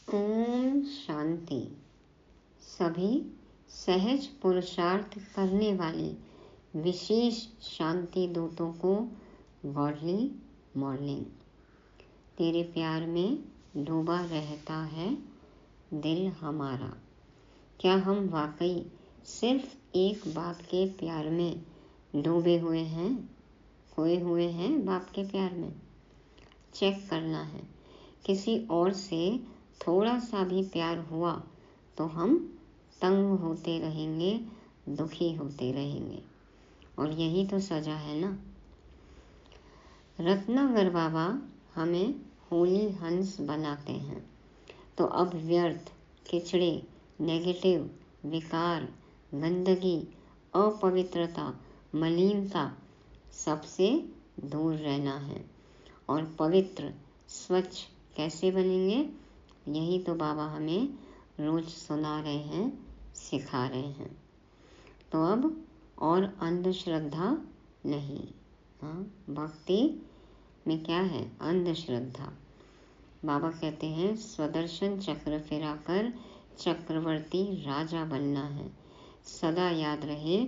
ओम शांति। सभी सहज पुरुषार्थ करने वाले विशेष शांति दूतों को गॉडली मॉर्निंग। तेरे प्यार में डूबा रहता है दिल हमारा। क्या हम वाकई सिर्फ एक बाप के प्यार में डूबे हुए हैं, खोए हुए हैं बाप के प्यार में? चेक करना है। किसी और से थोड़ा सा भी प्यार हुआ तो हम तंग होते रहेंगे, दुखी होते रहेंगे, और यही तो सजा है ना। रत्नाकर बाबा हमें होली हंस बनाते हैं, तो अब व्यर्थ, किचड़े, नेगेटिव, विकार, गंदगी, अपवित्रता, मलिनता सबसे दूर रहना है। और पवित्र, स्वच्छ कैसे बनेंगे? यही तो बाबा हमें रोज सुना रहे हैं, सिखा रहे हैं। तो अब और अंधश्रद्धा नहीं। भक्ति में क्या है? अंधश्रद्धा। बाबा कहते हैं स्वदर्शन चक्र फिराकर चक्रवर्ती राजा बनना है। सदा याद रहे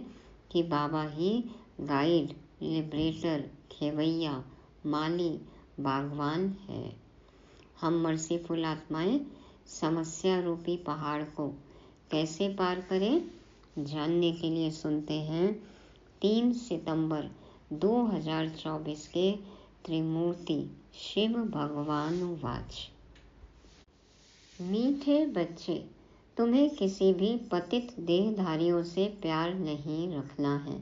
कि बाबा ही गाइड, लिबरेटर, खेवैया, माली, बागवान है। हम मर्सीफुल आत्माएं समस्या रूपी पहाड़ को कैसे पार करें, जानने के लिए सुनते हैं 3 सितंबर 2024 के त्रिमूर्ति शिव भगवान वाच। मीठे बच्चे, तुम्हें किसी भी पतित देहधारियों से प्यार नहीं रखना है,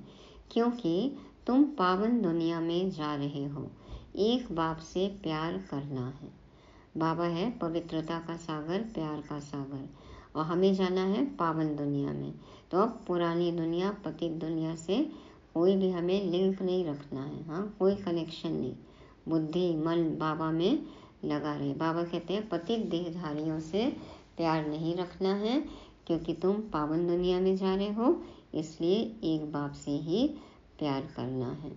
क्योंकि तुम पावन दुनिया में जा रहे हो। एक बाप से प्यार करना है। बाबा है पवित्रता का सागर, प्यार का सागर, और हमें जाना है पावन दुनिया में। तो अब पुरानी दुनिया, पतित दुनिया से कोई भी हमें लिंक नहीं रखना है। कोई कनेक्शन नहीं। बुद्धि, मन बाबा में लगा रहे। बाबा कहते हैं पतित देहधारियों से प्यार नहीं रखना है, क्योंकि तुम पावन दुनिया में जा रहे हो, इसलिए एक बाप से ही प्यार करना है।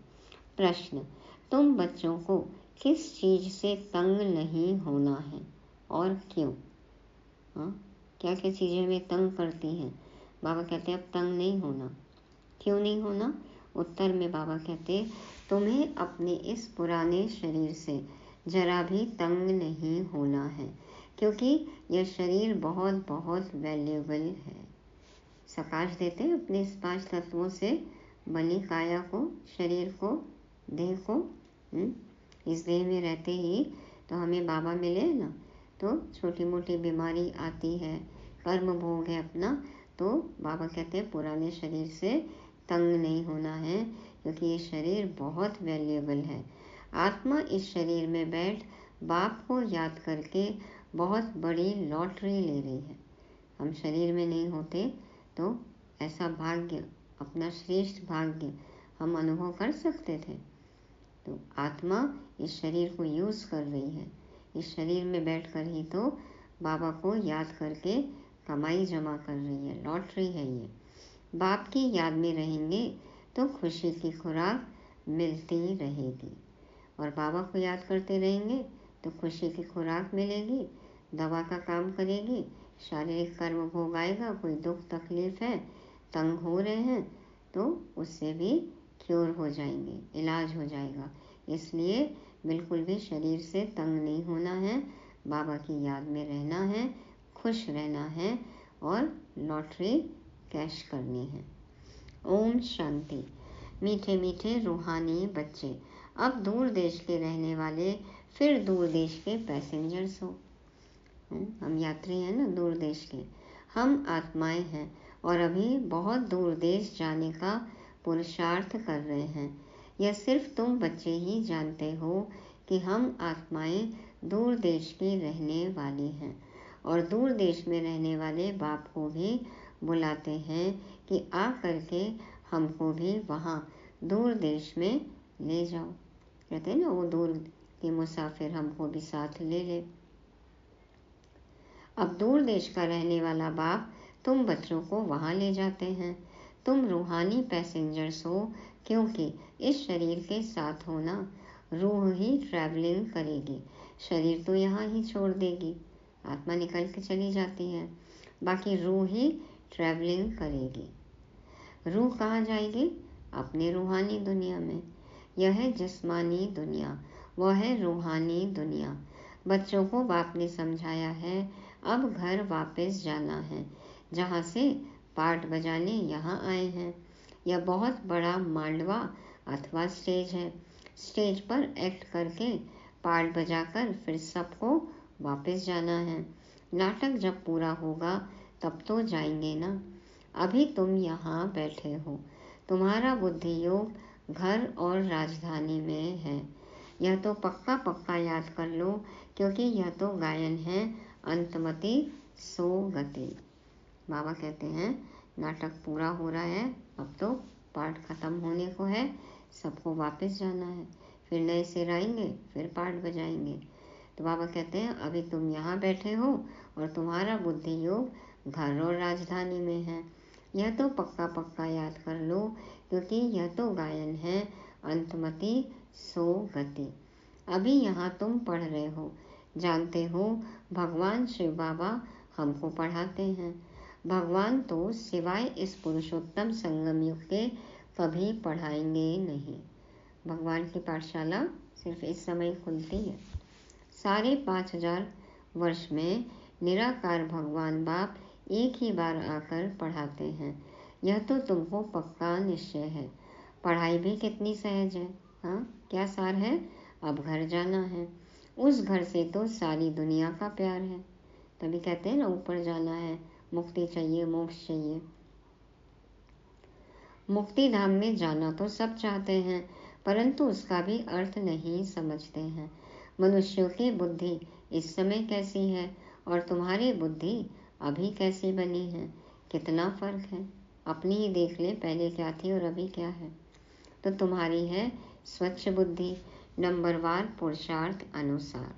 प्रश्न, तुम बच्चों को किस चीज से तंग नहीं होना है और क्यों? क्या क्या चीजें हमें तंग करती हैं? बाबा कहते हैं अब तंग नहीं होना। क्यों नहीं होना? उत्तर में बाबा कहते तुम्हें अपने इस पुराने शरीर से जरा भी तंग नहीं होना है, क्योंकि यह शरीर बहुत बहुत वैल्यूएबल है। सकाश देते हैं अपने इस 5 तत्वों से बनी काया को, शरीर को, देह को। इस देह में रहते ही तो हमें बाबा मिले ना, तो छोटी मोटी बीमारी आती है, कर्म भोग है अपना, तो बाबा कहते हैं पुराने शरीर से तंग नहीं होना है, क्योंकि ये शरीर बहुत वैल्यूएबल है। आत्मा इस शरीर में बैठ बाप को याद करके बहुत बड़ी लॉटरी ले रही है। हम शरीर में नहीं होते तो ऐसा भाग्य, अपना श्रेष्ठ भाग्य हम अनुभव कर सकते थे। तो आत्मा इस शरीर को यूज़ कर रही है। इस शरीर में बैठकर ही तो बाबा को याद करके कमाई जमा कर रही है। लॉटरी है ये। बाप की याद में रहेंगे तो खुशी की खुराक मिलती रहेगी, और बाबा को याद करते रहेंगे तो खुशी की खुराक मिलेगी, दवा का काम करेगी। शारीरिक कर्म भोग आएगा, कोई दुख तकलीफ है, तंग हो रहे हैं, तो उससे भी क्योर हो जाएंगे, इलाज हो जाएगा। इसलिए बिल्कुल भी शरीर से तंग नहीं होना है, बाबा की याद में रहना है, खुश रहना है, और लॉटरी कैश करनी है। ओम शांति। मीठे मीठे रूहानी बच्चे, अब दूर देश के रहने वाले फिर दूर देश के पैसेंजर्स हो। हम यात्री हैं ना, दूर देश के। हम आत्माएं हैं और अभी बहुत दूर देश जाने का पुरुषार्थ कर रहे हैं। यह सिर्फ तुम बच्चे ही जानते हो कि हम आत्माएं दूर देश की रहने वाली हैं, और दूर देश में रहने वाले बाप को भी बुलाते हैं कि आ करके हमको भी वहाँ दूर देश में ले जाओ। कहते हैं ना, वो दूर के मुसाफिर हमको भी साथ ले ले। अब दूर देश का रहने वाला बाप तुम बच्चों को वहाँ ले जाते हैं। तुम रूहानी पैसेंजर्स हो, क्योंकि इस शरीर के साथ होना, रूह ही ट्रैवलिंग करेगी, शरीर तो यहाँ ही छोड़ देगी। आत्मा निकल के चली जाती है, बाकी रूह ही ट्रैवलिंग करेगी। रूह कहाँ जाएगी? अपने रूहानी दुनिया में। यह है जिस्मानी दुनिया, वह है रूहानी दुनिया। बच्चों को बाप ने समझाया है अब घर वापस जाना है, जहाँ से पार्ट बजाने यहाँ आए हैं। यह बहुत बड़ा मांडवा अथवा स्टेज है। स्टेज पर एक्ट करके पार्ट बजाकर फिर सबको वापस जाना है। नाटक जब पूरा होगा तब तो जाएंगे ना। अभी तुम यहाँ बैठे हो, तुम्हारा बुद्धि योग घर और राजधानी में है। यह तो पक्का पक्का याद कर लो, क्योंकि यह तो गायन है अंतमति सो गति। बाबा कहते हैं नाटक पूरा हो रहा है, अब तो पार्ट खत्म होने को है, सबको वापस जाना है, फिर नए सिर आएंगे, फिर पार्ट बजाएंगे। तो बाबा कहते हैं अभी तुम यहाँ बैठे हो और तुम्हारा बुद्धि योग घर और राजधानी में है। यह तो पक्का पक्का याद कर लो, क्योंकि यह तो गायन है अंतमति सो गति। अभी यहाँ तुम पढ़ रहे हो, जानते हो भगवान शिव बाबा हमको पढ़ाते हैं। भगवान तो सिवाय इस पुरुषोत्तम संगम युग के कभी पढ़ाएंगे नहीं। भगवान की पाठशाला सिर्फ इस समय खुलती है। सारे 5000 वर्ष में निराकार भगवान बाप एक ही बार आकर पढ़ाते हैं। यह तो तुमको पक्का निश्चय है। पढ़ाई भी कितनी सहज है। हाँ, क्या सार है? अब घर जाना है। उस घर से तो सारी दुनिया का प्यार है। तभी कहते हैं ना ऊपर जाना है, मुक्ति चाहिए, मोक्ष चाहिए। मुक्ति धाम में जाना तो सब चाहते हैं, परंतु उसका भी अर्थ नहीं समझते हैं। मनुष्यों की बुद्धि इस समय कैसी है और तुम्हारी बुद्धि अभी कैसी बनी है, कितना फर्क है। अपनी ही देख ले, पहले क्या थी और अभी क्या है। तो तुम्हारी है स्वच्छ बुद्धि, नंबरवार पुरुषार्थ अनुसार।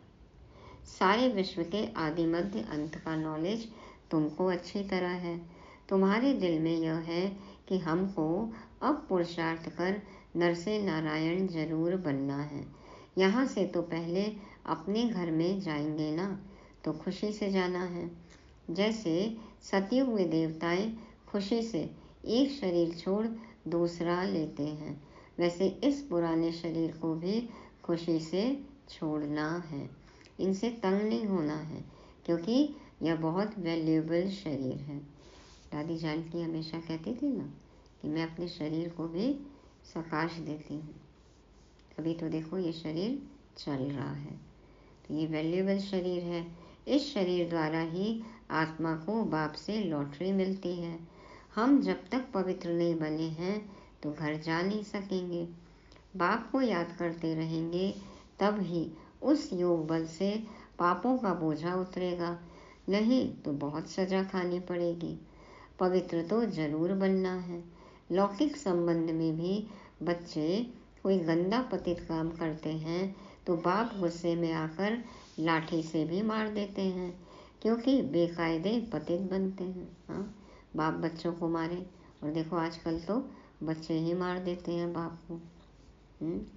सारे विश्व के आदि मध्य अंत का नॉलेज तुमको अच्छी तरह है। तुम्हारे दिल में यह है कि हमको अब पुरुषार्थ कर नर से नारायण जरूर बनना है। यहाँ से तो पहले अपने घर में जाएंगे ना, तो खुशी से जाना है। जैसे सतयुग में देवताएं खुशी से एक शरीर छोड़ दूसरा लेते हैं, वैसे इस पुराने शरीर को भी खुशी से छोड़ना है। इनसे तंग नहीं होना है, क्योंकि यह बहुत वैल्यूएबल शरीर है। दादी जानकी हमेशा कहती थी ना कि मैं अपने शरीर को भी सकाश देती हूँ। अभी तो देखो ये शरीर चल रहा है, तो ये वैल्यूएबल शरीर है। इस शरीर द्वारा ही आत्मा को बाप से लॉटरी मिलती है। हम जब तक पवित्र नहीं बने हैं तो घर जा नहीं सकेंगे। बाप को याद करते रहेंगे, तब ही उस योग बल से पापों का बोझा उतरेगा, नहीं तो बहुत सजा खानी पड़ेगी। पवित्र तो जरूर बनना है। लौकिक संबंध में भी बच्चे कोई गंदा पतित काम करते हैं तो बाप गुस्से में आकर लाठी से भी मार देते हैं, क्योंकि बेकायदे पतित बनते हैं। हाँ, बाप बच्चों को मारे, और देखो आजकल तो बच्चे ही मार देते हैं बाप को।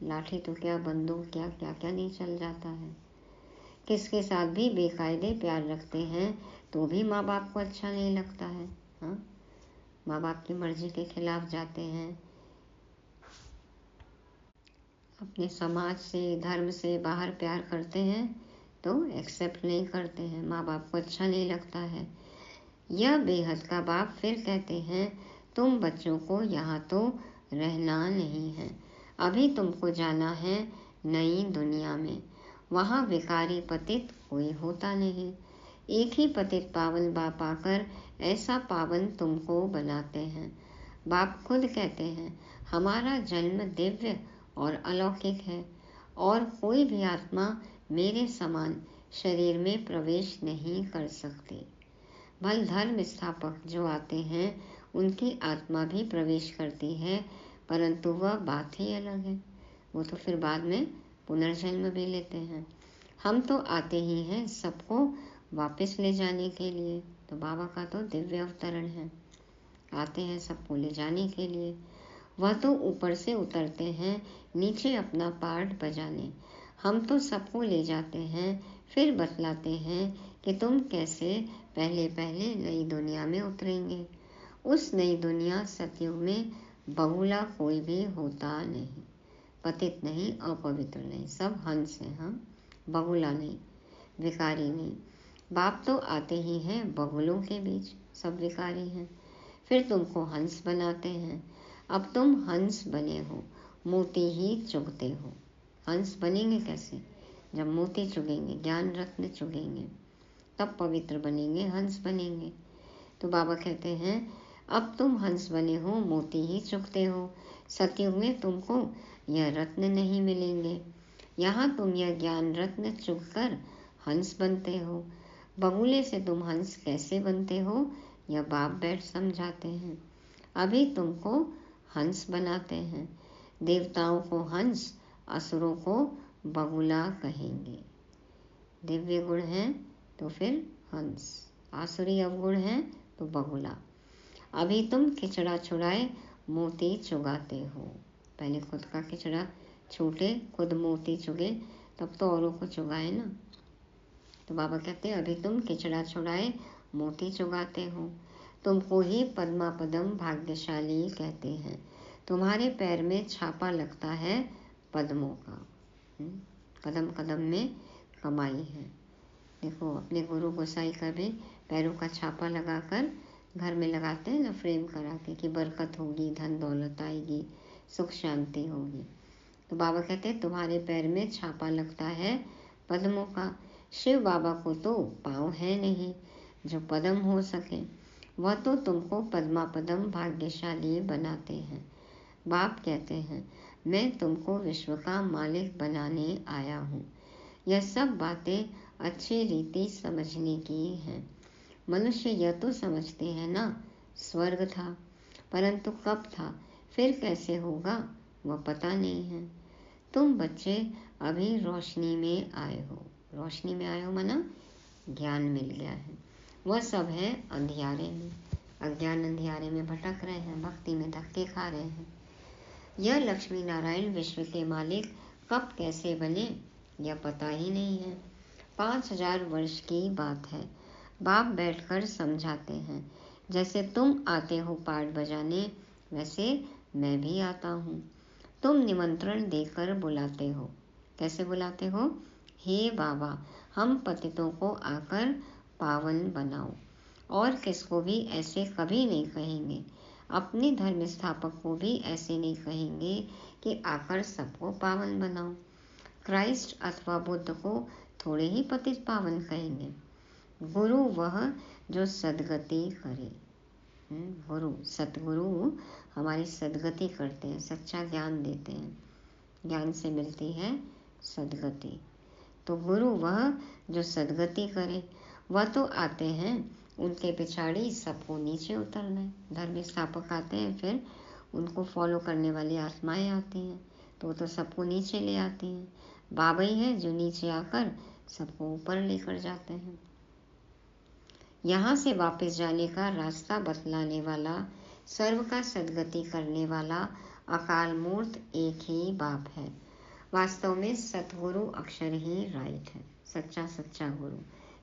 लाठी तो क्या, बंदूक क्या, क्या क्या नहीं चल जाता है। किसके साथ भी बेकायदे प्यार रखते हैं तो भी माँ बाप को अच्छा नहीं लगता है। हाँ, माँ बाप की मर्जी के खिलाफ जाते हैं, अपने समाज से धर्म से बाहर प्यार करते हैं तो एक्सेप्ट नहीं करते हैं, माँ बाप को अच्छा नहीं लगता है। यह बेहद का बाप फिर कहते हैं तुम बच्चों को यहाँ तो रहना नहीं है, अभी तुमको जाना है नई दुनिया में। वहाँ विकारी पतित कोई होता नहीं। एक ही पतित पावन बाप आकर ऐसा पावन तुमको बनाते हैं। बाप खुद कहते हैं हमारा जन्म दिव्य और अलौकिक है, और कोई भी आत्मा मेरे समान शरीर में प्रवेश नहीं कर सकती। भल धर्म स्थापक जो आते हैं उनकी आत्मा भी प्रवेश करती है, परंतु वह बात ही अलग है। वो तो फिर बाद में पुनर्जन्म भी लेते हैं। हम तो आते ही हैं सबको वापस ले जाने के लिए। तो बाबा का तो दिव्य अवतरण है, आते हैं सबको ले जाने के लिए। वह तो ऊपर से उतरते हैं नीचे अपना पार्ट बजाने। हम तो सबको ले जाते हैं, फिर बतलाते हैं कि तुम कैसे पहले पहले नई दुनिया में उतरेंगे। उस नई दुनिया सतयुग में बहुला कोई भी होता नहीं, पतित नहीं, अपवित्र नहीं, सब हंस हैं। हाँ, बहुला नहीं, विकारी नहीं। बाप तो आते ही हैं बहुलों के बीच, सब विकारी हैं, फिर तुमको हंस बनाते हैं। अब तुम हंस बने हो, मोती ही चुगते हो। हंस बनेंगे कैसे? जब मोती चुगेंगे, ज्ञान रत्न चुगेंगे, तब पवित्र बनेंगे, हंस बनेंगे। तो बाबा कहते हैं अब तुम हंस बने हो, मोती ही चुगते हो। सतयुग में तुमको यह रत्न नहीं मिलेंगे। यहाँ तुम यह ज्ञान रत्न चुगकर हंस बनते हो। बगुले से तुम हंस कैसे बनते हो, यह बाप बैठ समझाते हैं। अभी तुमको हंस बनाते हैं। देवताओं को हंस, असुरों को बगुला कहेंगे। दिव्य गुण हैं तो फिर हंस, आसुरी अवगुण हैं तो बगुला। अभी तुम खिचड़ा छुड़ाए मोती चुगाते हो। पहले खुद का खिचड़ा छूटे, खुद मोती चुगे, तब तो औरों को चुगाए ना। तो बाबा कहते हैं अभी तुम खिचड़ा छुड़ाए मोती चुगाते हो। तुमको ही पद्मा पदम भाग्यशाली कहते हैं। तुम्हारे पैर में छापा लगता है पद्मों का। कदम कदम में कमाई है। देखो अपने गुरु गोसाई का भी पैरों का छापा लगाकर घर में लगाते हैं ना, फ्रेम करा के, कि बरकत होगी, धन दौलत आएगी, सुख शांति होगी। तो बाबा कहते हैं तुम्हारे पैर में छापा लगता है पद्मों का। शिव बाबा को तो पाँव है नहीं जो पद्म हो सके, वह तो तुमको पद्मा पदम भाग्यशाली बनाते हैं। बाप कहते हैं मैं तुमको विश्व का मालिक बनाने आया हूँ। यह सब बातें अच्छी रीति समझने की हैं। मनुष्य यह तो समझते हैं ना स्वर्ग था, परंतु कब था, फिर कैसे होगा, वह पता नहीं है। तुम बच्चे अभी रोशनी में आए हो। रोशनी में आए हो माना ज्ञान मिल गया है। वह सब है अंधियारे में, अज्ञान अंधियारे में भटक रहे हैं, भक्ति में धक्के खा रहे हैं। यह लक्ष्मी नारायण विश्व के मालिक कब कैसे बने, यह पता ही नहीं है। 5000 वर्ष की बात है। बाप बैठकर समझाते हैं। जैसे तुम आते हो पाठ बजाने, वैसे मैं भी आता हूँ। तुम निमंत्रण देकर बुलाते हो। कैसे बुलाते हो? हे बाबा, हम पतितों को आकर पावन बनाओ। और किसको भी ऐसे कभी नहीं कहेंगे। अपने धर्म स्थापक को भी ऐसे नहीं कहेंगे कि आकर सबको पावन बनाओ। क्राइस्ट अथवा बुद्ध को थोड़े ही पतित पावन कहेंगे। गुरु वह जो सदगति करे। गुरु, सतगुरु हमारी सदगति करते हैं, सच्चा ज्ञान देते हैं। ज्ञान से मिलती है सदगति। तो गुरु वह जो सदगति करे। वह तो आते हैं, उनके पिछाड़ी सबको नीचे उतरना है। धर्म स्थापक आते हैं, फिर उनको फॉलो करने वाली आत्माएं आती हैं, तो वो तो सबको नीचे ले आती हैं। बाबा ही है जो नीचे आकर सबको ऊपर लेकर जाते हैं। यहाँ से वापस जाने का रास्ता बतलाने वाला, सर्व का सदगति करने वाला अकाल मूर्त एक ही बाप है। वास्तव में सतगुरु अक्षर ही राइट है। सच्चा सच्चा गुरु,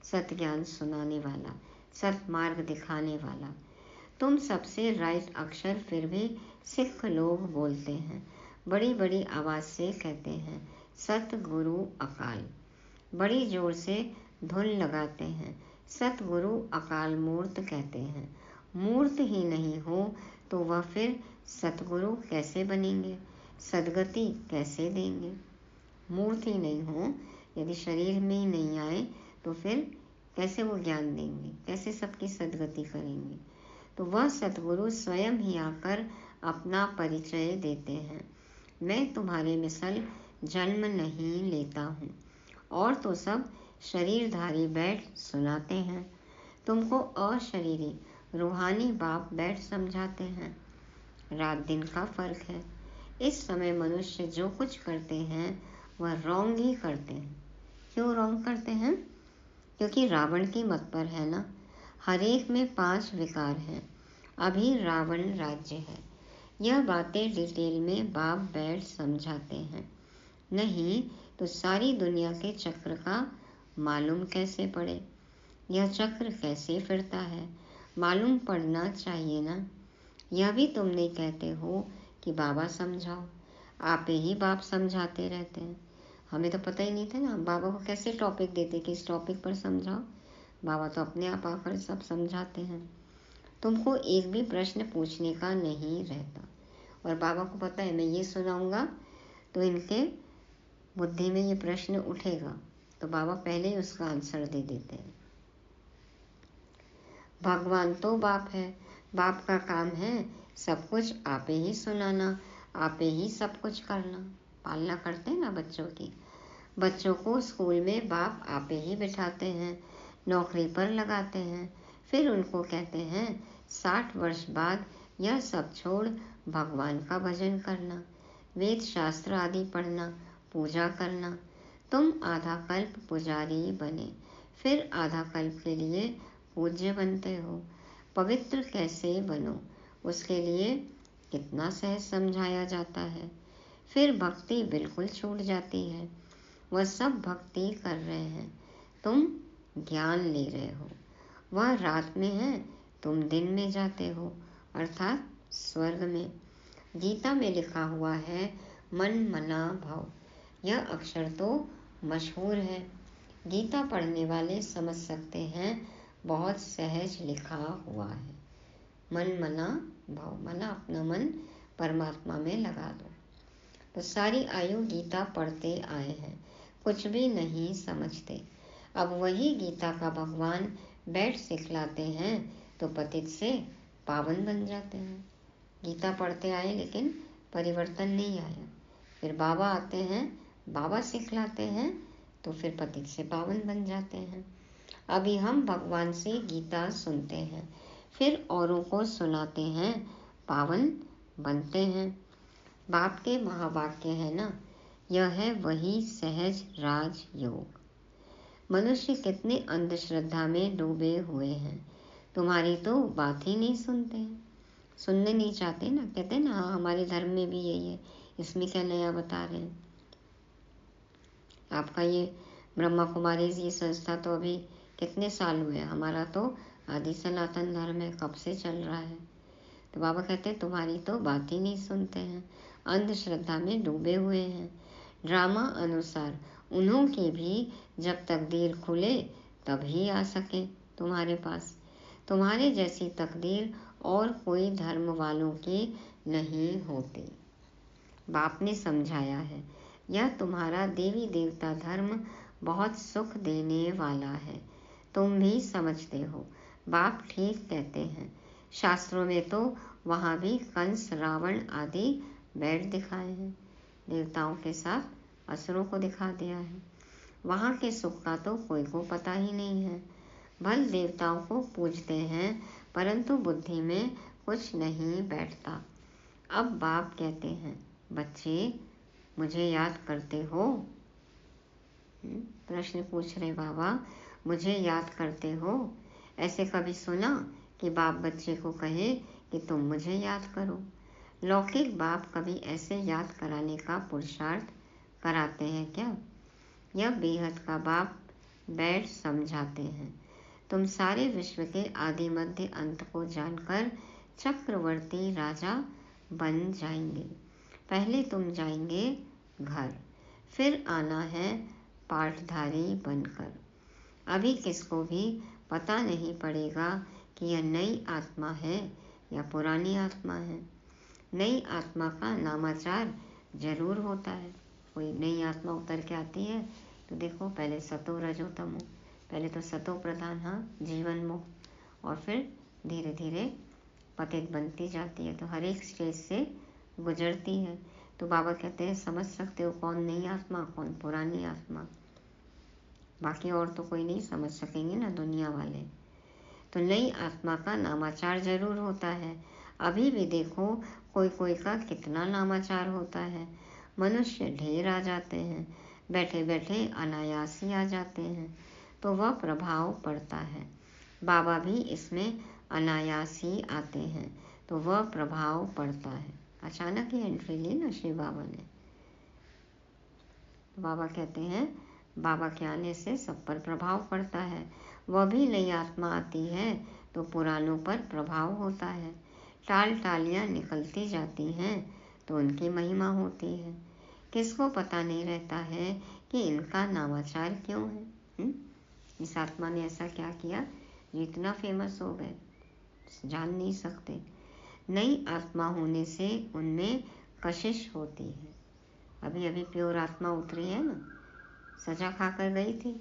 सत ज्ञान सुनाने वाला, सत मार्ग दिखाने वाला। तुम सबसे राइट अक्षर फिर भी सिख लोग बोलते हैं, बड़ी बड़ी आवाज से कहते हैं सतगुरु अकाल। बड़ी जोर से धुन लगाते हैं, सतगुरु अकाल मूर्त कहते हैं। मूर्त ही नहीं हो तो वह फिर सतगुरु कैसे बनेंगे, सदगति कैसे देंगे? मूर्त ही नहीं हो, यदि शरीर में ही नहीं आए तो फिर कैसे वो ज्ञान देंगे, कैसे सबकी सदगति करेंगे? तो वह सतगुरु स्वयं ही आकर अपना परिचय देते हैं। मैं तुम्हारे मिसल जन्म नहीं लेता हूँ, और तो सब शरीरधारी बैठ सुनाते हैं। तुमको अशरीरी रूहानी बाप बैठ समझाते हैं। रात दिन का फर्क है। इस समय मनुष्य जो कुछ करते हैं वह रॉन्ग ही करते हैं। क्यों रॉन्ग करते हैं? क्योंकि रावण की मत पर है ना। हर एक में 5 विकार हैं। अभी रावण राज्य है। यह बातें डिटेल में बाप बैठ समझाते हैं। नहीं तो सारी दुनिया के चक्र का मालूम कैसे पड़े। यह चक्र कैसे फिरता है, मालूम पड़ना चाहिए ना। यह भी तुम नहीं कहते हो कि बाबा समझाओ, आप ही बाप समझाते रहते हैं। हमें तो पता ही नहीं था ना, बाबा को कैसे टॉपिक देते कि इस टॉपिक पर समझाओ। बाबा तो अपने आप आकर सब समझाते हैं। तुमको एक भी प्रश्न पूछने का नहीं रहता, और बाबा को पता है मैं ये सुनाऊंगा तो इनके बुद्धि में ये प्रश्न उठेगा, तो बाबा पहले ही उसका आंसर दे देते हैं। भगवान तो बाप है, बाप का काम है सब कुछ आप ही सुनाना, आप ही सब कुछ करना। पालना करते हैं ना बच्चों की। बच्चों को स्कूल में बाप आप ही बिठाते हैं, नौकरी पर लगाते हैं, फिर उनको कहते हैं 60 वर्ष बाद यह सब छोड़ भगवान का भजन करना, वेद शास्त्र आदि पढ़ना, पूजा करना। तुम आधा कल्प पुजारी बने, फिर आधा कल्प के लिए पूज्य बनते हो। पवित्र कैसे बनो, उसके लिए कितना सहज समझाया जाता है। फिर भक्ति बिल्कुल छूट जाती है। वह सब भक्ति कर रहे हैं, तुम ज्ञान ले रहे हो। वह रात में है, तुम दिन में जाते हो, अर्थात स्वर्ग में। गीता में लिखा हुआ है मन मना भव। यह अक्षर तो मशहूर है, गीता पढ़ने वाले समझ सकते हैं, बहुत सहज लिखा हुआ है। मन मना भव, मना अपना मन परमात्मा में लगा दो। तो सारी आयु गीता पढ़ते आए हैं, कुछ भी नहीं समझते। अब वही गीता का भगवान बैठ सिखलाते हैं तो पतित से पावन बन जाते हैं। गीता पढ़ते आए लेकिन परिवर्तन नहीं आया। फिर बाबा आते हैं, बाबा सिखलाते हैं तो फिर पतित से पावन बन जाते हैं। अभी हम भगवान से गीता सुनते हैं, फिर औरों को सुनाते हैं, पावन बनते हैं। बाप के महावाक्य है ना, यह है वही सहज राज योग। मनुष्य कितने अंधश्रद्धा में डूबे हुए हैं, तुम्हारी तो बात ही नहीं सुनते हैं, सुनने नहीं चाहते ना। कहते ना हाँ हमारे धर्म में भी यही है, इसमें क्या नया बता रहे हैं। आपका ये ब्रह्मा कुमारी ये संस्था तो अभी कितने साल हुए, हमारा तो आदि सनातन धर्म है, कब से चल रहा है। तो बाबा कहते हैं तुम्हारी तो बात ही नहीं सुनते हैं, अंधश्रद्धा में डूबे हुए हैं। ड्रामा अनुसार उन्हों की भी जब तकदीर खुले तभी आ सके तुम्हारे पास। तुम्हारे जैसी तकदीर और कोई धर्म वालों की नहीं होती। बाप ने समझाया है, यह तुम्हारा देवी देवता धर्म बहुत सुख देने वाला है, तुम भी समझते हो। बाप ठीक कहते हैं, शास्त्रों में तो वहाँ भी कंस रावण आदि बैठ दिखाए हैं, देवताओं के साथ असुरों को दिखा दिया है। वहाँ के सुख का तो कोई को पता ही नहीं है। भल देवताओं को पूजते हैं परंतु बुद्धि में कुछ नहीं बैठता। अब बाप कहते हैं बच्चे मुझे याद करते हो। प्रश्न पूछ रहे बाबा, मुझे याद करते हो। ऐसे कभी सुना कि बाप बच्चे को कहे कि तुम मुझे याद करो। लौकिक बाप कभी ऐसे याद कराने का पुरुषार्थ कराते हैं क्या? यह बेहद का बाप बैठ समझाते हैं, तुम सारे विश्व के आदि मध्य अंत को जानकर चक्रवर्ती राजा बन जाएंगे। पहले तुम जाएंगे घर, फिर आना है पाठधारी बनकर। अभी किसको भी पता नहीं पड़ेगा कि यह नई आत्मा है या पुरानी आत्मा है। नई आत्मा का नामाचार जरूर होता है। कोई नई आत्मा उतर के आती है तो देखो पहले सतो रजो तमो, पहले तो सतो प्रधान हाँ जीवन मुक्त, और फिर धीरे धीरे पतित बनती जाती है, तो हर एक स्टेज से गुजरती है। तो बाबा कहते हैं समझ सकते हो कौन नई आत्मा कौन पुरानी आत्मा। बाकी और तो कोई नहीं समझ सकेंगे ना दुनिया वाले। तो नई आत्मा का नामाचार जरूर होता है। अभी भी देखो कोई कोई का कितना नामाचार होता है। मनुष्य ढेर आ जाते हैं, बैठे बैठे अनायास ही आ जाते हैं, तो वह प्रभाव पड़ता है। बाबा भी इसमें अनायास ही आते हैं तो वह प्रभाव पड़ता है। अचानक ही एंट्री ली ना शिव बाबा ने। बाबा कहते हैं बाबा के आने से सब पर प्रभाव पड़ता है। वह भी नई आत्मा आती है तो पुरानों पर प्रभाव होता है। टालियां निकलती जाती हैं तो उनकी महिमा होती है। किसको पता नहीं रहता है कि इनका नामाचार क्यों है? इस आत्मा ने ऐसा क्या किया जो इतना फेमस हो गए, जान नहीं सकते। नई आत्मा होने से उनमें कशिश होती है। अभी अभी प्योर आत्मा उतरी है ना, सजा खाकर गई थी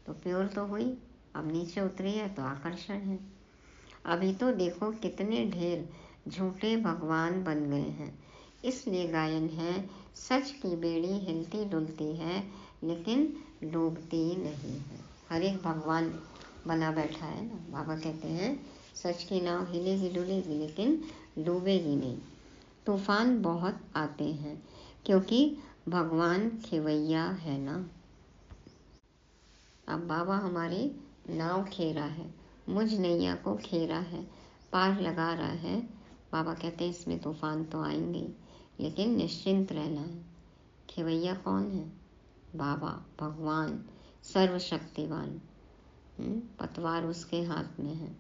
तो प्योर तो हुई, अब नीचे उतरी है तो आकर्षण है। अभी तो देखो कितने ढेर झूठे भगवान बन गए हैं। इसलिए गायन है, सच की बेड़ी हिलती डुलती है लेकिन डूबती नहीं है। हर एक भगवान बना बैठा है ना। बाबा कहते हैं सच की नाव हिलेगी डुलेगी लेकिन डूबेगी नहीं। तूफान बहुत आते हैं क्योंकि भगवान खेवैया है ना। अब बाबा हमारी नाव खेरा है, मुझ नैया को खेरा है, पार लगा रहा है। बाबा कहते हैं इसमें तूफान तो आएंगे लेकिन निश्चिंत रहना है। खेवैया कौन है? बाबा, भगवान, सर्वशक्तिवान। पतवार उसके हाथ में है।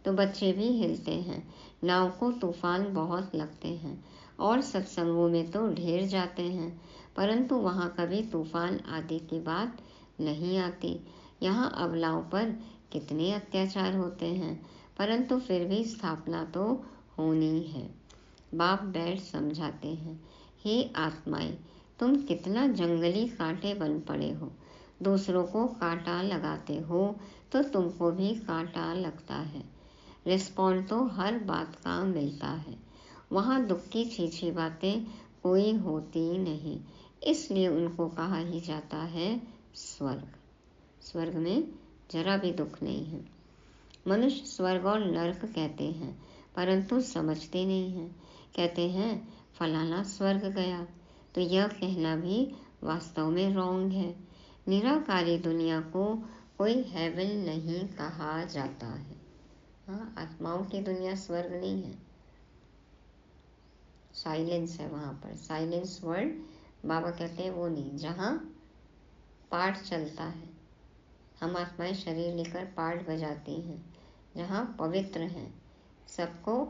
तो बच्चे भी हिलते हैं, नाव को तूफान बहुत लगते हैं और सत्संगों में तो ढेर जाते हैं, परंतु वहाँ कभी तूफान आदि की बात नहीं आती। यहाँ अबलाओं पर कितने अत्याचार होते हैं, परंतु फिर भी स्थापना तो होनी है। बाप बैठ समझाते हैं, हे आत्माएं, तुम कितना जंगली कांटे बन पड़े हो। दूसरों को कांटा लगाते हो तो तुमको भी कांटा लगता है। रिस्पॉन्ड तो हर बात का मिलता है। वहाँ दुख की छीछी बातें कोई होती नहीं, इसलिए उनको कहा ही जाता है स्वर्ग। स्वर्ग में जरा भी दुख नहीं है। मनुष्य स्वर्ग और नरक कहते हैं परंतु समझते नहीं हैं। कहते हैं फलाना स्वर्ग गया, तो यह कहना भी वास्तव में रॉन्ग है। निराकारी दुनिया को कोई हेवन नहीं कहा जाता है। हाँ, आत्माओं की दुनिया स्वर्ग नहीं है, साइलेंस है वहाँ पर, साइलेंस वर्ल्ड। बाबा कहते हैं वो नहीं, जहाँ पाठ चलता है। हम आत्माएं शरीर लेकर पाठ बजाती हैं, जहाँ पवित्र हैं, सबको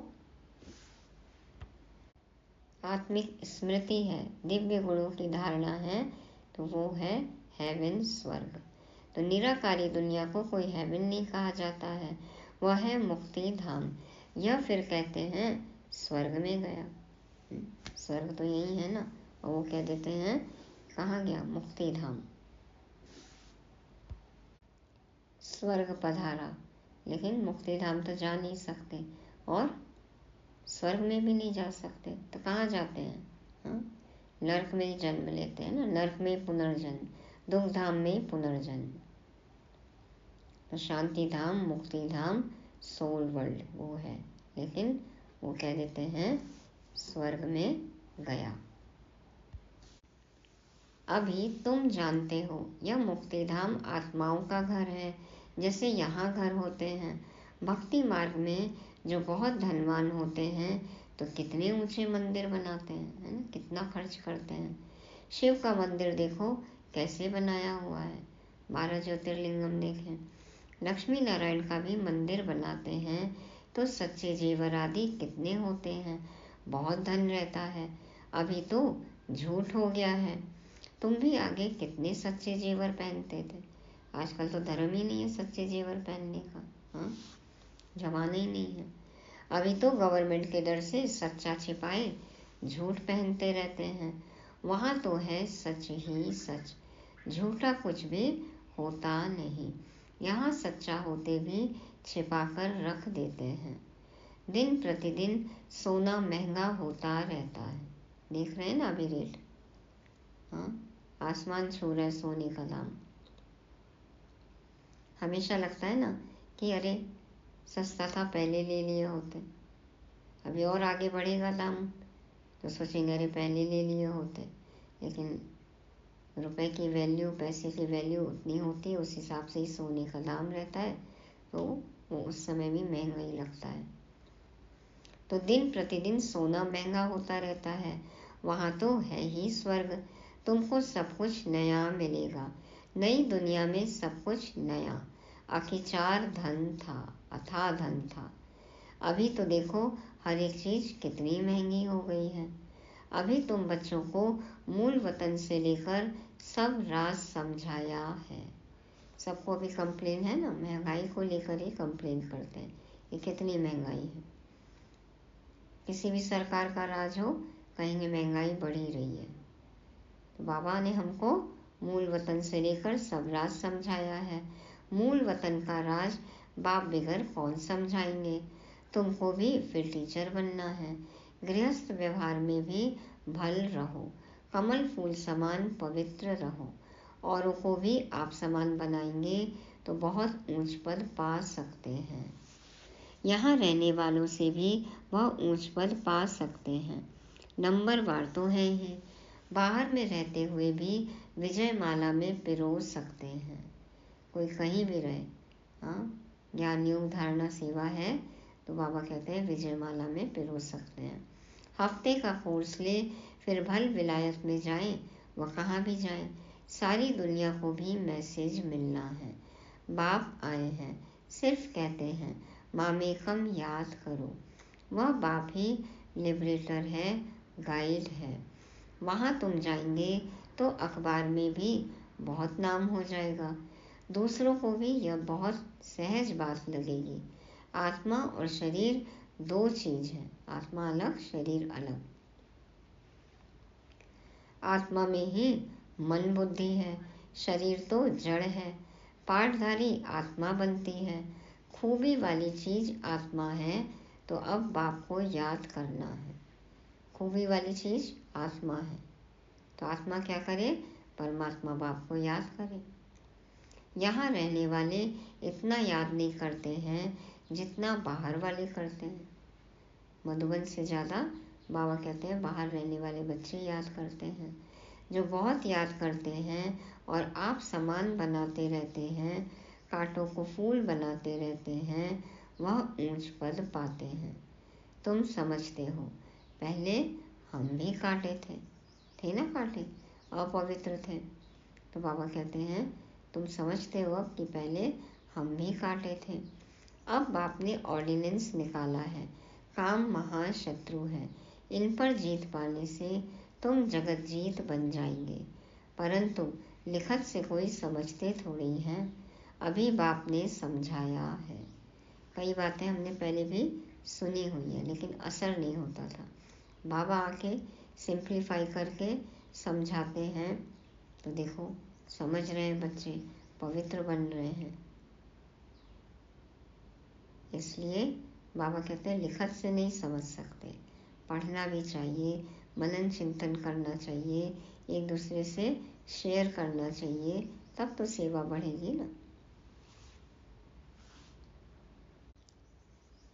आत्मिक स्मृति है, दिव्य गुणों की धारणा है, तो वो है हेवन, स्वर्ग। तो निराकारी दुनिया को कोई हेवन नहीं कहा जाता है, वह है मुक्ति धाम। यह फिर कहते हैं स्वर्ग में गया। स्वर्ग तो यही है ना, और वो कह देते हैं कहाँ गया, मुक्ति धाम। स्वर्ग पधारा, लेकिन मुक्ति धाम तो जा नहीं सकते और स्वर्ग में भी नहीं जा सकते, तो कहाँ जाते हैं? हाँ, नरक में ही जन्म लेते हैं ना। नरक में पुनर्जन्म, दुख धाम में पुनर्जन्म। तो शांति धाम, मुक्ति धाम, सोल वर्ल्ड वो है, लेकिन वो कह देते हैं स्वर्ग में गया। अभी तुम जानते हो यह मुक्ति धाम आत्माओं का घर है, जैसे यहाँ घर होते हैं। भक्ति मार्ग में जो बहुत धनवान होते हैं तो कितने ऊंचे मंदिर बनाते हैं, है ना, कितना खर्च करते हैं। शिव का मंदिर देखो कैसे बनाया हुआ है, 12 ज्योतिर्लिंगम देखें। लक्ष्मी नारायण का भी मंदिर बनाते हैं तो सच्चे जेवर आदि कितने होते हैं, बहुत धन रहता है। अभी तो झूठ हो गया है। तुम भी आगे कितने सच्चे जेवर पहनते थे, आजकल तो धर्म ही नहीं है सच्चे जेवर पहनने का। हाँ, जमाना ही नहीं है। अभी तो गवर्नमेंट के डर से सच्चा छिपाए झूठ पहनते रहते हैं। वहाँ तो है सच ही सच, झूठा कुछ भी होता नहीं। यहाँ सच्चा होते भी छिपा कर रख देते हैं। दिन प्रतिदिन सोना महंगा होता रहता है, देख रहे हैं ना अभी रेट। हाँ, आसमान छू रहा है सोने का दाम। हमेशा लगता है ना कि अरे सस्ता था पहले ले लिए होते, अभी और आगे बढ़ेगा दाम तो सोचेंगे अरे पहले ले लिए होते। लेकिन रुपए की वैल्यू, पैसे की वैल्यू उतनी होती है, उस हिसाब से ही सोने का दाम रहता है, तो वो उस समय भी महंगा ही लगता है। तो दिन प्रतिदिन सोना महंगा होता रहता है। वहाँ तो है ही स्वर्ग, तुमको सब कुछ नया मिलेगा। नई दुनिया में सब कुछ नया, अखिचार धन था, अथाह धन था। अभी तो देखो हर एक चीज कितनी महंगी हो गई है। अभी तुम बच्चों को मूल वतन से लेकर सब राज समझाया है। सबको अभी कंप्लेन है ना, महंगाई को लेकर ही कंप्लेन करते हैं, ये कितनी महंगाई है। किसी भी सरकार का राज हो, कहेंगे महंगाई बढ़ ही रही है। तो बाबा ने हमको मूल वतन से लेकर सब राज समझाया है। मूल वतन का राज बाप बगैर कौन समझाएंगे। तुमको भी फिर टीचर बनना है। गृहस्थ व्यवहार में भी भल रहो, कमल फूल समान पवित्र रहो। औरों को भी आप समान बनाएंगे तो बहुत ऊंच पद पा सकते हैं। यहाँ रहने वालों से भी वह ऊंच पद पा सकते हैं। नंबरवार तो है ही, बाहर में रहते हुए भी विजय माला में पिरो सकते हैं। कोई कहीं भी रहे, हाँ, ज्ञान योग धारणा सेवा है तो बाबा कहते हैं विजय माला में पिरो सकते हैं। हफ्ते का कोर्स ले, फिर भल विलायत में जाएं, वह कहाँ भी जाएं। सारी दुनिया को भी मैसेज मिलना है। बाप आए हैं, सिर्फ कहते हैं मामेकम याद करो। वह बाप ही लिबरेटर है, गाइड है। वहाँ तुम जाएंगे तो अखबार में भी बहुत नाम हो जाएगा। दूसरों को भी यह बहुत सहज बात लगेगी। आत्मा और शरीर दो चीज है, आत्मा अलग शरीर अलग। आत्मा में ही मन बुद्धि है, शरीर तो जड़ है। पाठधारी आत्मा बनती है। खूबी वाली चीज आत्मा है, तो अब बाप को याद करना है। खूबी वाली चीज आत्मा है, तो आत्मा क्या करे, परमात्मा बाप को याद करे। यहाँ रहने वाले इतना याद नहीं करते हैं जितना बाहर वाले करते हैं। मधुबन से ज़्यादा बाबा कहते हैं बाहर रहने वाले बच्चे याद करते हैं। जो बहुत याद करते हैं और आप समान बनाते रहते हैं, कांटों को फूल बनाते रहते हैं, वह ऊंच पद पाते हैं। तुम समझते हो पहले हम भी कांटे थे ना, कांटे अपवित्र थे। तो बाबा कहते हैं तुम समझते हो अब कि पहले हम भी कांटे थे। अब बाप ने ऑर्डिनेंस निकाला है, काम महाशत्रु है, इन पर जीत पाने से तुम जगत जीत बन जाएंगे। परंतु लिखत से कोई समझते थोड़ी हैं, अभी बाप ने समझाया है। कई बातें हमने पहले भी सुनी हुई है लेकिन असर नहीं होता था। बाबा आके सिंप्लीफाई करके समझाते हैं तो देखो समझ रहे हैं बच्चे, पवित्र बन रहे हैं। इसलिए बाबा कहते हैं लिखत से नहीं समझ सकते, पढ़ना भी चाहिए, मनन चिंतन करना चाहिए, एक दूसरे से शेयर करना चाहिए, तब तो सेवा बढ़ेगी ना।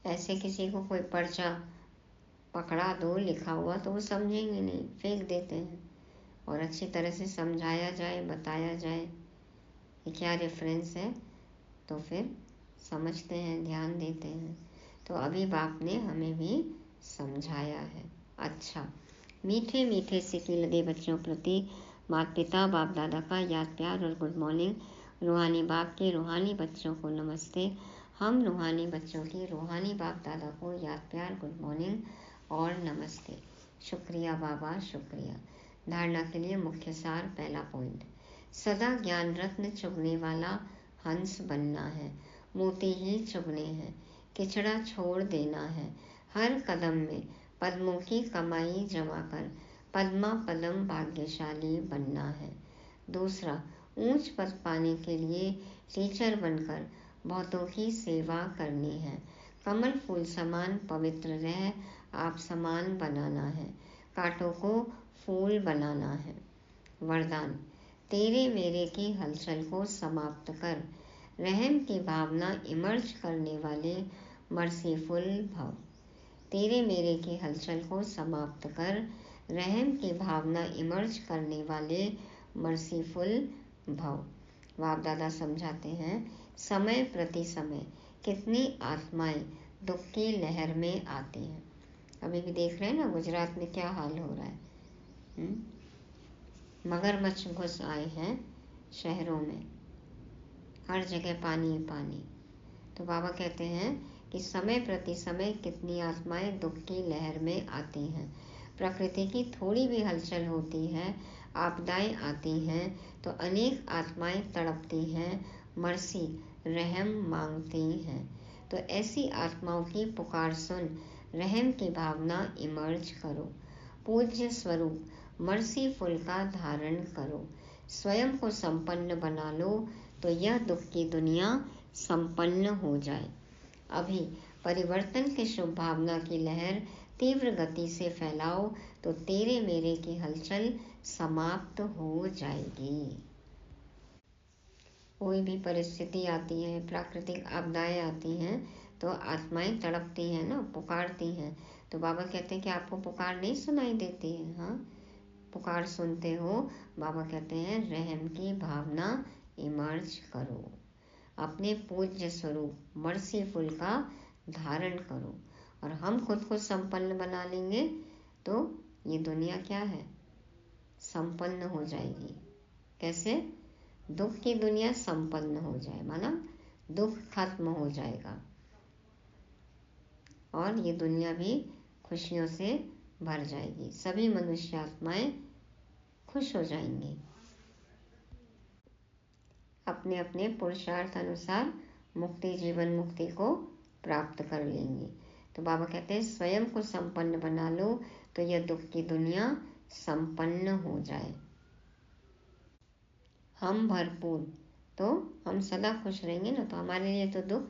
ऐसे किसी को कोई पर्चा पकड़ा दो लिखा हुआ तो वो समझेंगे नहीं, फेंक देते हैं। और अच्छी तरह से समझाया जाए, बताया जाए कि क्या रेफरेंस है, तो फिर समझते हैं, ध्यान देते हैं। तो अभी बाप ने हमें भी समझाया है। अच्छा, मीठे मीठे सिक्के लगे बच्चों प्रति माता पिता बाप दादा का याद प्यार और गुड मॉर्निंग। रूहानी बाप के रूहानी बच्चों को नमस्ते। हम रूहानी बच्चों की रूहानी बाप दादा को याद प्यार, गुड मॉर्निंग और नमस्ते। शुक्रिया बाबा, शुक्रिया। धारणा के लिए मुख्य सार, पहला पॉइंट, सदा ज्ञान रत्न चुगने वाला हंस बनना है, मोती ही चुगने हैं, किचड़ा छोड़ देना है। हर कदम में पद्मों की कमाई जमा कर पद्मा पदम भाग्यशाली बनना है। दूसरा, ऊंच पद पाने के लिए टीचर बनकर बहुतों की सेवा करनी है। कमल फूल समान पवित्र रह आप समान बनाना है, कांटों को फूल बनाना है। वरदान, तेरे मेरे की हलचल को समाप्त कर रहम की भावना इमर्ज करने वाले मर्सीफुल भव। तेरे मेरे की हलचल को समाप्त कर रहम की भावना इमर्ज करने वाले मर्सीफुल भव। बाप दादा समझाते हैं समय प्रति समय कितनी आत्माएं दुख की लहर में आती हैं। अभी भी देख रहे हैं ना गुजरात में क्या हाल हो रहा है। मगरमच्छ घुस आए हैं शहरों में हर जगह पानी ही पानी। तो बाबा कहते हैं कि समय प्रति समय कितनी आत्माएं दुख की लहर में आती हैं। प्रकृति की थोड़ी भी हलचल होती है, आपदाएं आती हैं तो अनेक आत्माएं तड़पती हैं, मर्सी रहम मांगती हैं। तो ऐसी आत्माओं की पुकार सुन रहम की भावना इमर्ज करो। पूज्य स्वरूप मर्सीफुल का धारण करो। स्वयं को संपन्न बना लो तो यह दुख की दुनिया संपन्न हो जाए। अभी परिवर्तन की शुभ भावना की लहर तीव्र गति से फैलाओ तो तेरे मेरे की हलचल समाप्त हो जाएगी। कोई भी परिस्थिति आती है, प्राकृतिक आपदाएं आती हैं तो आत्माएं तड़पती हैं ना, पुकारती हैं। तो बाबा कहते हैं कि आपको पुकार नहीं सुनाई देती है? हाँ, पुकार सुनते हो। बाबा कहते हैं रहम की भावना इमर्ज करो, अपने पूज्य स्वरूप मर्सीफुल का धारण करो और हम खुद को संपन्न बना लेंगे तो ये दुनिया क्या है, संपन्न हो जाएगी। कैसे? दुख की दुनिया संपन्न हो जाए, माना दुख खत्म हो जाएगा और ये दुनिया भी खुशियों से भर जाएगी। सभी मनुष्य आत्माएं खुश हो जाएंगी, अपने अपने पुरुषार्थ अनुसार मुक्ति, जीवन मुक्ति को प्राप्त कर लेंगे। तो बाबा कहते हैं स्वयं को संपन्न बना लो तो यह दुख की दुनिया संपन्न हो जाए। हम भरपूर तो हम सदा खुश रहेंगे ना, तो हमारे लिए तो दुख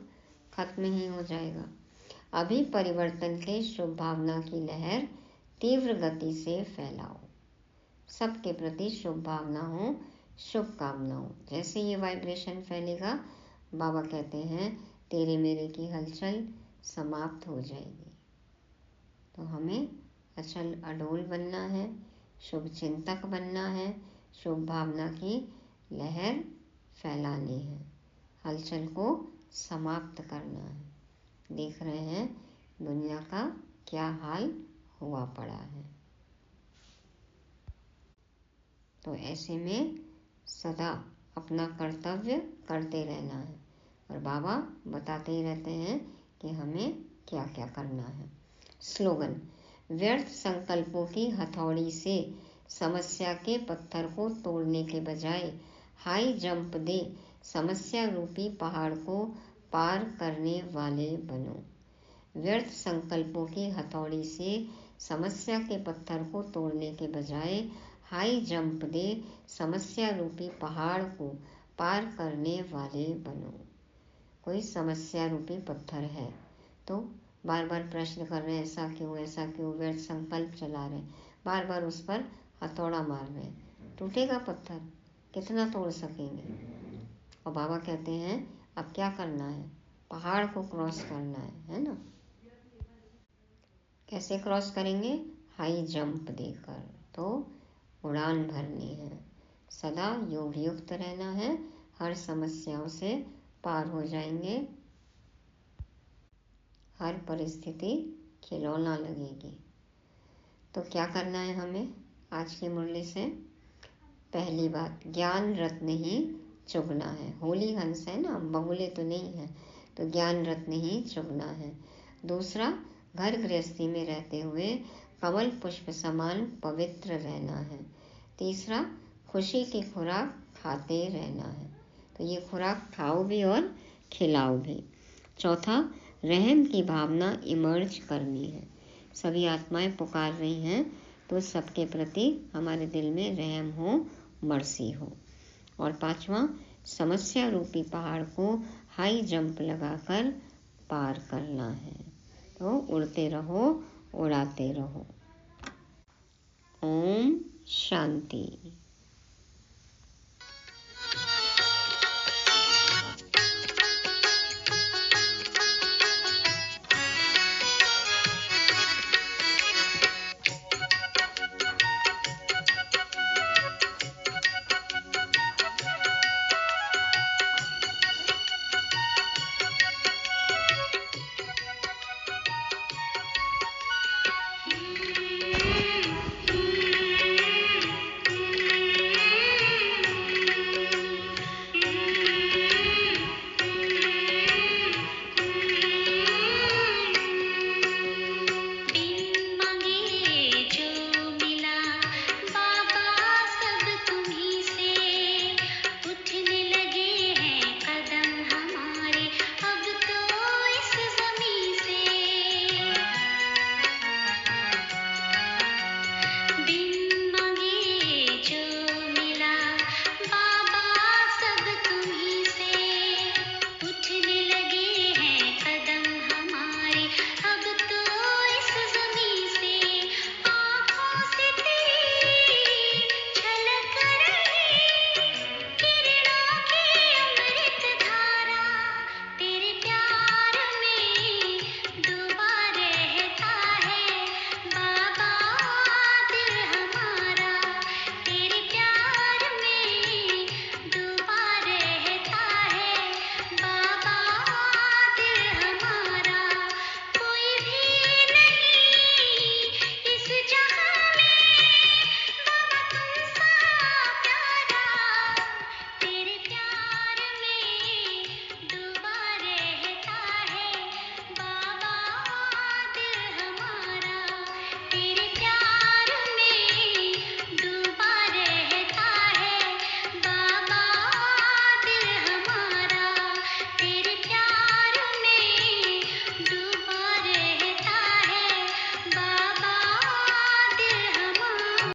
खत्म ही हो जाएगा। अभी परिवर्तन के शुभ भावना की लहर तीव्र गति से फैलाओ। सबके प्रति शुभ भावना हो, शुभकामना हो। जैसे ये वाइब्रेशन फैलेगा, बाबा कहते हैं तेरे मेरे की हलचल समाप्त हो जाएगी। तो हमें अचल अडोल बनना है, शुभ चिंतक बनना है, शुभ भावना की लहर फैलानी है, हलचल को समाप्त करना है। देख रहे हैं दुनिया का क्या हाल हुआ पड़ा है। तो ऐसे में सदा अपना कर्तव्य करते रहना है और बाबा बताते ही रहते हैं कि हमें क्या क्या करना है। स्लोगन: व्यर्थ संकल्पों की हथौड़ी से समस्या के पत्थर को तोड़ने के बजाय हाई जंप दे समस्या रूपी पहाड़ को पार करने वाले बनो। व्यर्थ संकल्पों की हथौड़ी से समस्या के पत्थर को तोड़ने के बजाय हाई जंप दे समस्या रूपी पहाड़ को पार करने वाले बनो। कोई समस्या रूपी पत्थर है तो बार बार प्रश्न कर रहे हैं, ऐसा क्यों, ऐसा क्यों, व्यर्थ संकल्प चला रहे, बार बार उस पर हथौड़ा मार रहे हैं। टूटेगा पत्थर, कितना तोड़ सकेंगे। और बाबा कहते हैं अब क्या करना है, पहाड़ को क्रॉस करना है ना। कैसे क्रॉस करेंगे? हाई जंप देकर। तो उड़ान भरनी है, सदा योग युक्त रहना है, हर समस्याओं से पार हो जाएंगे, हर परिस्थिति खिलौना लगेगी। तो क्या करना है हमें आज की मुरली से? पहली बात, ज्ञान रत्न ही चुगना है। होली हंस है ना, बगुले तो नहीं है, तो ज्ञान रत्न ही चुगना है। दूसरा, घर गृहस्थी में रहते हुए कमल पुष्प समान पवित्र रहना है। तीसरा, खुशी की खुराक खाते रहना है, तो ये खुराक खाओ भी और खिलाओ भी। चौथा, रहम की भावना इमर्ज करनी है। सभी आत्माएं पुकार रही हैं तो सबके प्रति हमारे दिल में रहम हो, मर्सी हो। और पांचवा, समस्या रूपी पहाड़ को हाई जंप लगाकर पार करना है। तो उड़ते रहो, उड़ाते रहो। ओम शांति।